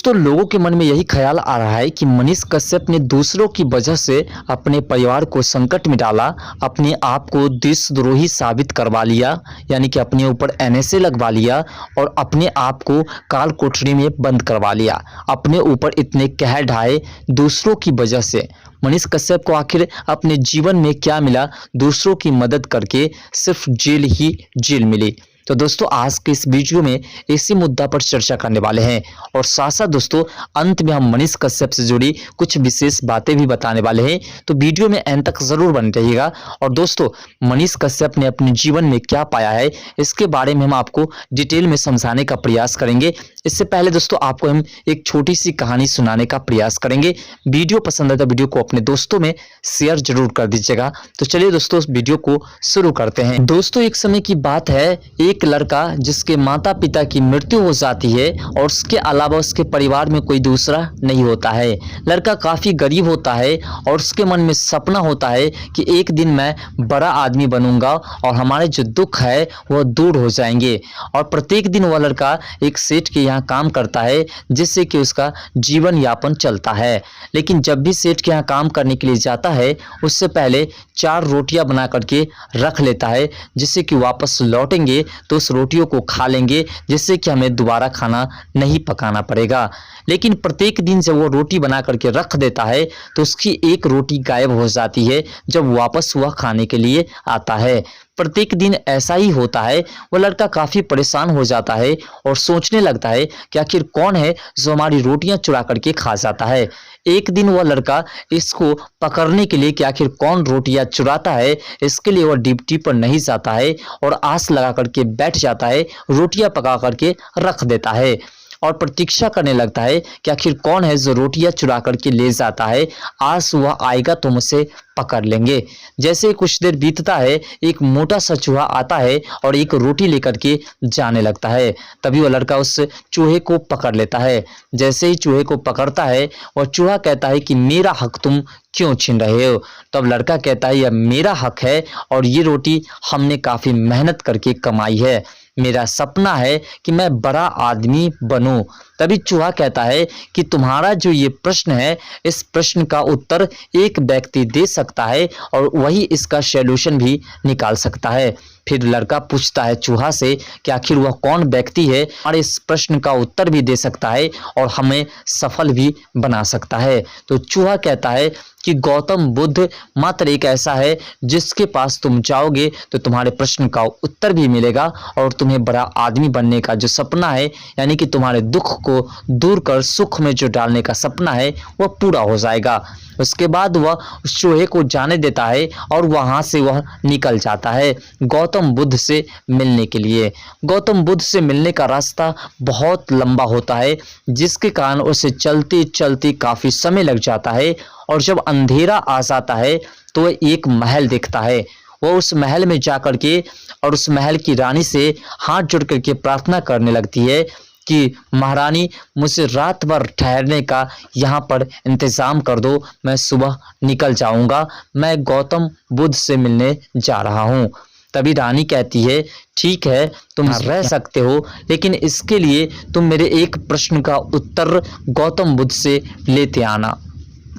दोस्तों लोगों के मन में यही ख्याल आ रहा है कि मनीष कश्यप ने दूसरों की वजह से अपने परिवार को संकट में डाला, अपने आप को देशद्रोही साबित करवा लिया, यानी कि अपने ऊपर एनएसए लगवा लिया और अपने आप को काल कोठरी में बंद करवा लिया। अपने ऊपर इतने कहर ढाए दूसरों की वजह से। मनीष कश्यप को आखिर अपने जीवन में क्या मिला? दूसरों की मदद करके सिर्फ जेल ही जेल मिली। तो दोस्तों आज के इस वीडियो में इसी मुद्दा पर चर्चा करने वाले हैं और साथ साथ दोस्तों अंत में हम मनीष कश्यप से जुड़ी कुछ विशेष बातें भी बताने वाले हैं। तो वीडियो में एंड तक जरूर बने रहिएगा। और दोस्तों मनीष कश्यप ने अपने जीवन में क्या पाया है इसके बारे में हम आपको डिटेल में समझाने का प्रयास करेंगे। इससे पहले दोस्तों आपको हम एक छोटी सी कहानी सुनाने का प्रयास करेंगे। वीडियो पसंद है तो वीडियो को अपने दोस्तों में शेयर जरूर कर दीजिएगा। तो चलिए दोस्तों इस वीडियो को शुरू करते हैं। दोस्तों एक समय की बात है, एक लड़का जिसके माता पिता की मृत्यु हो जाती है और उसके अलावा उसके परिवार में कोई दूसरा नहीं होता है। लड़का काफी गरीब होता है और उसके मन में सपना होता है कि एक दिन मैं बड़ा आदमी बनूंगा और हमारे जो दुख है वह दूर हो जाएंगे। और प्रत्येक दिन वह लड़का एक सेठ के यहाँ काम करता है जिससे कि उसका जीवन यापन चलता है। लेकिन जब भी सेठ के यहाँ काम करने के लिए जाता है उससे पहले 4 रोटियां बना करके रख लेता है, जिससे कि वापस लौटेंगे तो उस रोटियों को खा लेंगे, जिससे कि हमें दोबारा खाना नहीं पकाना पड़ेगा। लेकिन प्रत्येक दिन जब वो रोटी बना करके रख देता है तो उसकी एक रोटी गायब हो जाती है जब वापस वह खाने के लिए आता है। प्रत्येक दिन ऐसा ही होता है। वह लड़का काफी परेशान हो जाता है और सोचने लगता है कि आखिर कौन है जो हमारी रोटियां चुरा करके खा जाता है। एक दिन वह लड़का इसको पकड़ने के लिए कि आखिर कौन रोटियां चुराता है इसके लिए वह ड्यूटी पर नहीं जाता है और आस लगा करके बैठ जाता है, रोटियां पका करके रख देता है और प्रतीक्षा करने लगता है कि आखिर कौन है जो रोटियां चुरा करके ले जाता है। आज वह आएगा तो मुझे पकड़ लेंगे। जैसे ही कुछ देर बीतता है एक मोटा सा चूहा आता है और एक रोटी लेकर के जाने लगता है। तभी वह लड़का उस चूहे को पकड़ लेता है। जैसे ही चूहे को पकड़ता है वह चूहा कहता है कि मेरा हक तुम क्यों छीन रहे हो? तब लड़का कहता है यह मेरा हक है और ये रोटी हमने काफी मेहनत करके कमाई है। मेरा सपना है कि मैं बड़ा आदमी बनूं। तभी चूहा कहता है कि तुम्हारा जो ये प्रश्न है इस प्रश्न का उत्तर एक व्यक्ति दे सकता है और वही इसका सॉल्यूशन भी निकाल सकता है। फिर लड़का पूछता है चूहा से कि आखिर वह कौन व्यक्ति है और इस प्रश्न का उत्तर भी दे सकता है और हमें सफल भी बना सकता है। तो चूहा कहता है कि गौतम बुद्ध मात्र एक ऐसा है जिसके पास तुम जाओगे तो तुम्हारे प्रश्न का उत्तर भी मिलेगा और तुम्हें बड़ा आदमी बनने का जो सपना है, यानी कि तुम्हारे दुख को दूर कर सुख में जो डालने का सपना है वह पूरा हो जाएगा। उसके बाद वह उस चूहे को जाने देता है और वहां से वह निकल जाता है गौतम बुद्ध से मिलने के लिए। गौतम बुद्ध से मिलने का रास्ता बहुत लंबा होता है जिसके कारण उसे चलते चलते काफी समय लग जाता है और जब अंधेरा आ जाता है तो वह एक महल देखता है। वो उस महल में जाकर के और उस महल की रानी से हाथ जोड़ करके प्रार्थना करने लगती है कि महारानी मुझे रात भर ठहरने का यहाँ पर इंतजाम कर दो, मैं सुबह निकल जाऊंगा, मैं गौतम बुद्ध से मिलने जा रहा हूँ। तभी रानी कहती है ठीक है तुम रह सकते हो, लेकिन इसके लिए तुम मेरे एक प्रश्न का उत्तर गौतम बुद्ध से लेते आना।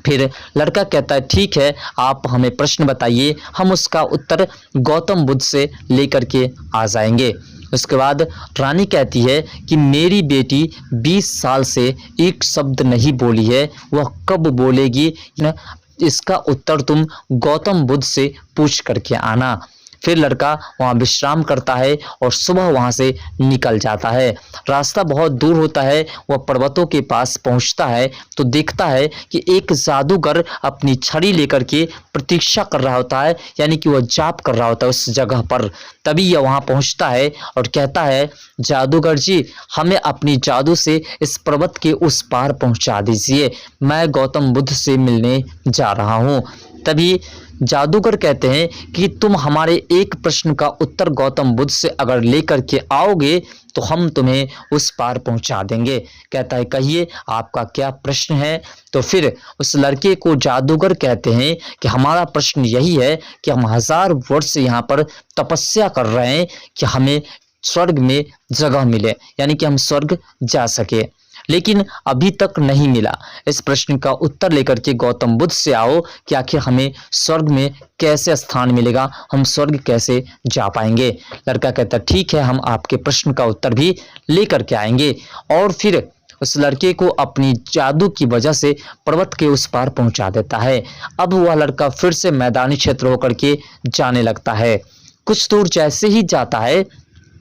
फिर लड़का कहता है ठीक है आप हमें प्रश्न बताइए, हम उसका उत्तर गौतम बुद्ध से लेकर के आ जाएंगे। उसके बाद रानी कहती है कि मेरी बेटी 20 साल से एक शब्द नहीं बोली है, वह कब बोलेगी इसका उत्तर तुम गौतम बुद्ध से पूछ करके आना। फिर लड़का वहाँ विश्राम करता है और सुबह वहाँ से निकल जाता है। रास्ता बहुत दूर होता है, वह पर्वतों के पास पहुँचता है तो देखता है कि एक जादूगर अपनी छड़ी लेकर के प्रतीक्षा कर रहा होता है, यानी कि वह जाप कर रहा होता है उस जगह पर। तभी यह वहाँ पहुँचता है और कहता है जादूगर जी हमें अपनी जादू से इस पर्वत के उस पार पहुँचा दीजिए, मैं गौतम बुद्ध से मिलने जा रहा हूँ। तभी जादूगर कहते हैं कि तुम हमारे एक प्रश्न का उत्तर गौतम बुद्ध से अगर लेकर के आओगे तो हम तुम्हें उस पार पहुंचा देंगे। कहता है कहिए आपका क्या प्रश्न है? तो फिर उस लड़के को जादूगर कहते हैं कि हमारा प्रश्न यही है कि हम 1000 वर्ष से यहाँ पर तपस्या कर रहे हैं कि हमें स्वर्ग में जगह मिले, यानी कि हम स्वर्ग जा सके। लेकिन अभी तक नहीं मिला। इस प्रश्न का उत्तर लेकर के गौतम बुद्ध से आओ कि आखिर हमें स्वर्ग में कैसे स्थान मिलेगा, हम स्वर्ग कैसे जा पाएंगे। लड़का कहता ठीक है, हम आपके प्रश्न का उत्तर भी लेकर के आएंगे। और फिर उस लड़के को अपनी जादू की वजह से पर्वत के उस पार पहुंचा देता है। अब वह लड़का फिर से मैदानी क्षेत्र होकर के जाने लगता है। कुछ दूर जैसे ही जाता है,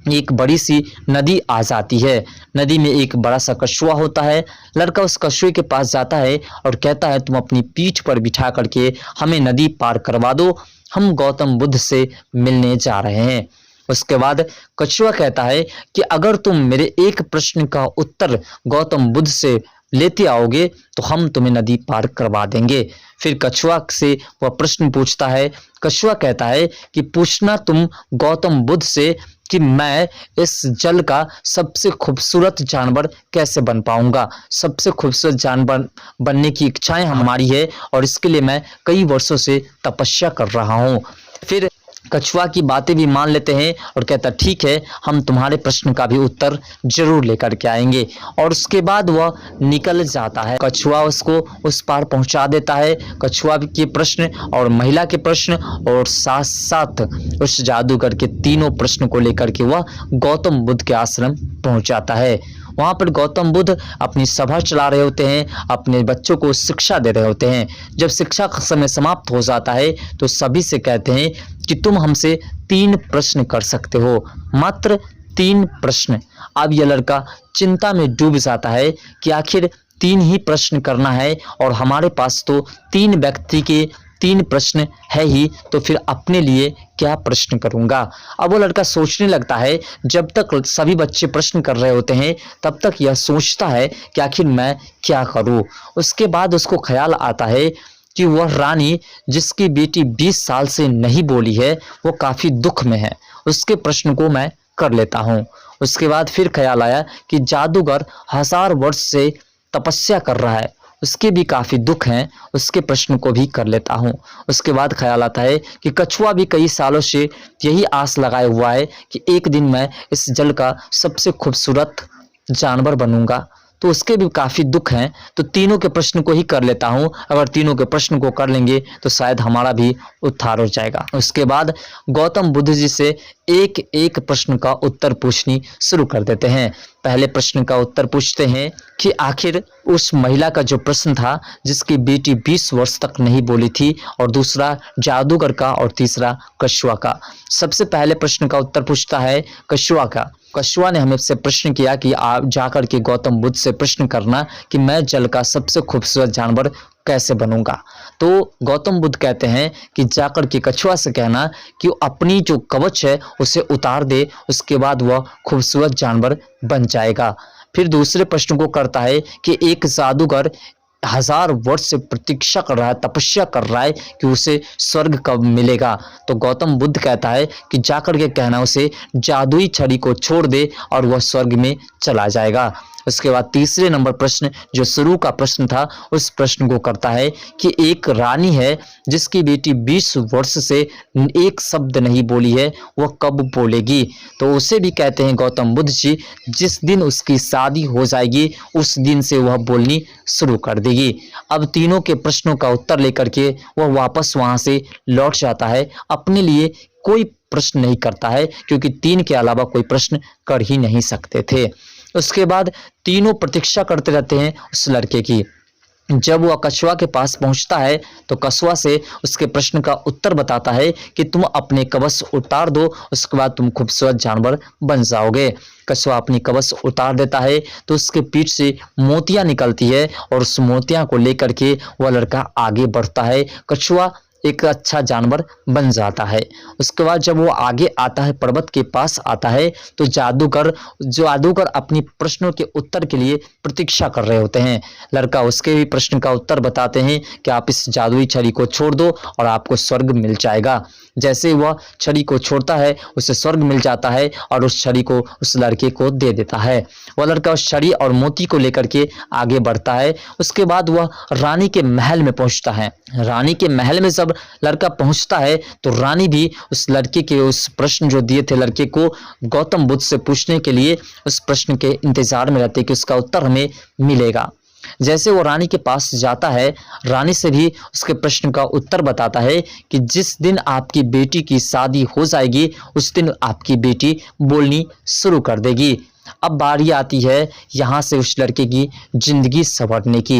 एक बड़ी सी नदी आ जाती है। नदी में एक बड़ा सा कछुआ होता है। लड़का उस कछुए के पास जाता है और कहता है तुम अपनी पीठ पर बिठा करके हमें नदी पार करवा दो, हम गौतम बुद्ध से मिलने जा रहे हैं। उसके बाद कछुआ कहता है कि अगर तुम मेरे एक प्रश्न का उत्तर गौतम बुद्ध से लेते आओगे तो हम तुम्हें नदी पार करवा देंगे। फिर कछुआ से वह प्रश्न पूछता है। कछुआ कहता है कि पूछना तुम गौतम बुद्ध से कि मैं इस जल का सबसे खूबसूरत जानवर कैसे बन पाऊंगा। सबसे खूबसूरत जानवर बनने की इच्छाएं हमारी है और इसके लिए मैं कई वर्षों से तपस्या कर रहा हूं। फिर कछुआ की बातें भी मान लेते हैं और कहता ठीक है, हम तुम्हारे प्रश्न का भी उत्तर जरूर लेकर के आएंगे। और उसके बाद वह निकल जाता है। कछुआ उसको उस पार पहुंचा देता है। कछुआ के प्रश्न और महिला के प्रश्न और साथ साथ उस जादूगर के तीनों प्रश्न को लेकर के वह गौतम बुद्ध के आश्रम पहुंच जाता है। वहां पर गौतम बुद्ध अपनी सभा चला रहे होते हैं, अपने बच्चों को शिक्षा दे रहे होते हैं। जब शिक्षा का समय समाप्त हो जाता है तो सभी से कहते हैं कि तुम हमसे 3 प्रश्न कर सकते हो, मात्र 3 प्रश्न। अब यह लड़का चिंता में डूब जाता है कि आखिर 3 ही प्रश्न करना है और हमारे पास तो 3 व्यक्ति के 3 प्रश्न है ही, तो फिर अपने लिए क्या प्रश्न करूंगा। अब वो लड़का सोचने लगता है। जब तक सभी बच्चे प्रश्न कर रहे होते हैं तब तक यह सोचता है कि आखिर मैं क्या करूं। उसके बाद उसको ख्याल आता है कि वह रानी जिसकी बेटी 20 साल से नहीं बोली है वो काफी दुख में है, उसके प्रश्न को मैं कर लेता हूं। उसके बाद फिर ख्याल आया कि जादूगर 1000 वर्ष से तपस्या कर रहा है, उसके भी काफ़ी दुख हैं, उसके प्रश्न को भी कर लेता हूँ। उसके बाद ख्याल आता है कि कछुआ भी कई सालों से यही आस लगाए हुआ है कि एक दिन मैं इस जल का सबसे खूबसूरत जानवर बनूंगा, तो उसके भी काफ़ी दुख हैं। तो तीनों के प्रश्न को ही कर लेता हूँ। अगर तीनों के प्रश्न को कर लेंगे तो शायद हमारा भी उद्धार हो जाएगा। उसके बाद गौतम बुद्ध जी से एक एक प्रश्न का उत्तर पूछनी शुरू कर देते हैं। पहले प्रश्न का उत्तर पूछते हैं कि आखिर उस महिला का जो प्रश्न था जिसकी बेटी 20 वर्ष तक नहीं बोली थी, और दूसरा जादूगर का, और तीसरा कछुआ का। सबसे पहले प्रश्न का उत्तर पूछता है कछुआ का। कछुआ ने हमें से प्रश्न किया कि आप जाकर के गौतम बुद्ध से प्रश्न करना कि मैं जल का सबसे खूबसूरत जानवर कैसे बनूंगा। तो गौतम बुद्ध कहते हैं कि जाकर के कछुआ से कहना कि अपनी जो कवच है उसे उतार दे, उसके बाद वह खूबसूरत जानवर बन जाएगा। फिर दूसरे प्रश्न को करता है कि एक जादूगर 1000 वर्ष से प्रतीक्षा कर रहा है, तपस्या कर रहा है कि उसे स्वर्ग कब मिलेगा। तो गौतम बुद्ध कहता है कि जाकर के कहना उसे जादुई छड़ी को छोड़ दे और वह स्वर्ग में चला जाएगा। उसके बाद तीसरे नंबर प्रश्न जो शुरू का प्रश्न था उस प्रश्न को करता है कि एक रानी है जिसकी बेटी 20 वर्ष से एक शब्द नहीं बोली है, वह कब बोलेगी। तो उसे भी कहते हैं गौतम बुद्ध जी जिस दिन उसकी शादी हो जाएगी उस दिन से वह बोलनी शुरू कर देगी। अब तीनों के प्रश्नों का उत्तर लेकर के वह वापस वहां से लौट जाता है। अपने लिए कोई प्रश्न नहीं करता है क्योंकि 3 के अलावा कोई प्रश्न कर ही नहीं सकते थे। उसके बाद तीनों प्रतीक्षा करते रहते हैं उस लड़के की। जब वह कछुआ के पास पहुंचता है तो कछुआ से उसके प्रश्न का उत्तर बताता है कि तुम अपने कवच उतार दो, उसके बाद तुम खूबसूरत जानवर बन जाओगे। कछुआ अपनी कवच उतार देता है तो उसके पीठ से मोतियां निकलती है और उस मोतियां को लेकर के वह लड़का आगे बढ़ता है। कछुआ एक अच्छा जानवर बन जाता है। उसके बाद जब वो आगे आता है, पर्वत के पास आता है, तो जादूगर अपनी प्रश्नों के उत्तर के लिए प्रतीक्षा कर रहे होते हैं। लड़का उसके भी प्रश्न का उत्तर बताते हैं कि आप इस जादुई छड़ी को छोड़ दो और आपको स्वर्ग मिल जाएगा। जैसे ही वह छड़ी को छोड़ता है उसे स्वर्ग मिल जाता है और उस छड़ी को उस लड़के को दे देता है। वह लड़का उस छड़ी और मोती को लेकर के आगे बढ़ता है। उसके बाद वह रानी के महल में पहुंचता है। रानी के महल में जब लड़का पहुंचता है तो रानी भी उस लड़के के उस प्रश्न जो दिए थे लड़के को गौतम बुद्ध से पूछने के लिए उस प्रश्न के इंतजार में रहते कि उसका उत्तर हमें मिलेगा। जैसे वो रानी के पास जाता है, रानी से भी उसके प्रश्न का उत्तर बताता है कि जिस दिन आपकी बेटी की शादी हो जाएगी उस दिन आपकी बेटी बोलनी शुरू कर देगी। अब बारी आती है यहाँ से उस लड़के की जिंदगी संवरने की।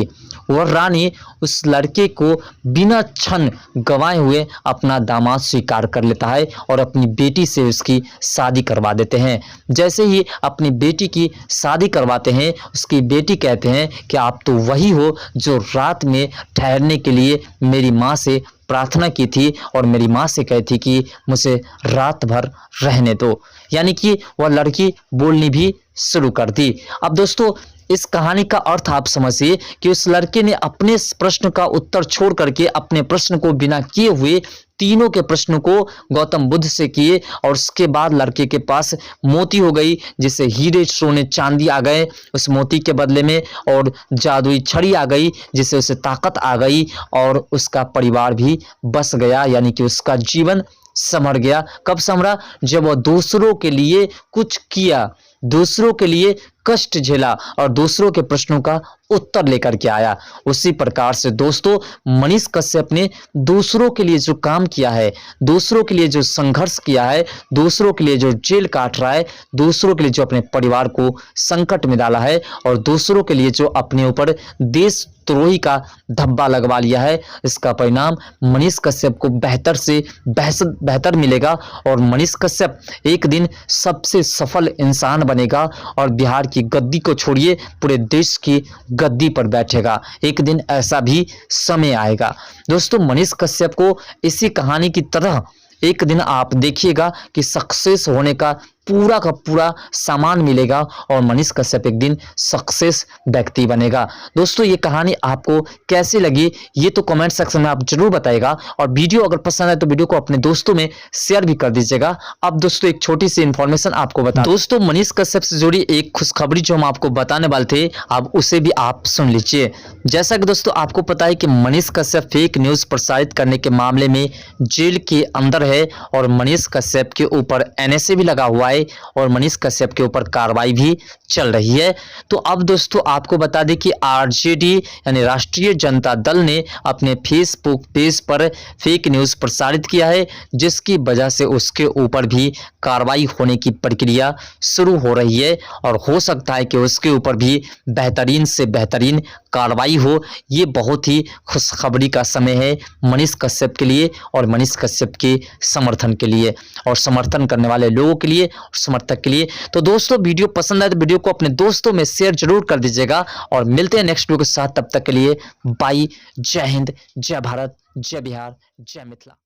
वह रानी उस लड़के को बिना क्षण गंवाए हुए अपना दामाद स्वीकार कर लेता है और अपनी बेटी से उसकी शादी करवा देते हैं। जैसे ही अपनी बेटी की शादी करवाते हैं, उसकी बेटी कहते हैं कि आप तो वही हो जो रात में ठहरने के लिए मेरी माँ से प्रार्थना की थी और मेरी माँ से कही थी कि मुझे रात भर रहने दो। यानी कि वह लड़की बोलनी भी शुरू कर दी। अब दोस्तों इस कहानी का अर्थ आप समझिए कि उस लड़के ने अपने प्रश्न का उत्तर छोड़ करके अपने प्रश्न को बिना किए हुए तीनों के प्रश्नों को गौतम बुद्ध से किए और उसके बाद लड़के के पास मोती हो गई, जिससे हीरे सोने चांदी आ गए उस मोती के बदले में, और जादुई छड़ी आ गई जिससे उसे ताकत आ गई और उसका परिवार भी बस गया। यानी कि उसका जीवन संवर गया। कब संवरा? जब वह दूसरों के लिए कुछ किया, दूसरों के लिए कष्ट झेला और दूसरों के प्रश्नों का उत्तर लेकर के आया। उसी प्रकार से दोस्तों मनीष कश्यप ने दूसरों के लिए जो काम किया है, दूसरों के लिए जो संघर्ष किया है, दूसरों के लिए जो जेल काट रहा है, दूसरों के लिए जो अपने परिवार को संकट में डाला है और दूसरों के लिए जो अपने ऊपर देशद्रोही का धब्बा लगवा लिया है, इसका परिणाम मनीष कश्यप को बेहतर से बेहतर मिलेगा और मनीष कश्यप एक दिन सबसे सफल इंसान बनेगा और बिहार की गद्दी को छोड़िए पूरे देश की गद्दी पर बैठेगा। एक दिन ऐसा भी समय आएगा। दोस्तों मनीष कश्यप को इसी कहानी की तरह एक दिन आप देखिएगा कि सक्सेस होने का पूरा सामान मिलेगा और मनीष कश्यप एक दिन सक्सेस व्यक्ति बनेगा। दोस्तों ये कहानी आपको कैसी लगी ये तो कमेंट सेक्शन में आप जरूर बताइएगा और वीडियो अगर पसंद आए तो वीडियो को अपने दोस्तों में शेयर भी कर दीजिएगा। अब दोस्तों एक छोटी सी इंफॉर्मेशन आपको बता, दोस्तों मनीष कश्यप से जुड़ी एक खुशखबरी जो हम आपको बताने वाले थे, अब उसे भी आप सुन लीजिए। जैसा कि दोस्तों आपको पता है कि मनीष कश्यप फेक न्यूज प्रसारित करने के मामले में जेल के अंदर है और मनीष कश्यप के ऊपर NSA भी लगा हुआ है और मनीष कश्यप के ऊपर कार्रवाई भी चल रही है। तो अब दोस्तों आपको बता दें कि RJD यानी राष्ट्रीय जनता दल ने अपने फेसबुक पेज पर फेक न्यूज प्रसारित किया है, जिसकी वजह से उसके ऊपर भी कार्रवाई होने की प्रक्रिया शुरू हो रही है और हो सकता है कि उसके ऊपर भी बेहतरीन से बेहतरीन कार्रवाई हो। ये बहुत ही खुशखबरी का समय है मनीष कश्यप के लिए और मनीष कश्यप के समर्थन के लिए और समर्थन करने वाले लोगों के लिए और समर्थक के लिए। तो दोस्तों वीडियो पसंद आए तो वीडियो को अपने दोस्तों में शेयर जरूर कर दीजिएगा और मिलते हैं नेक्स्ट वीडियो के साथ। तब तक के लिए बाय। जय हिंद, जय भारत, जय बिहार, जय मिथिला।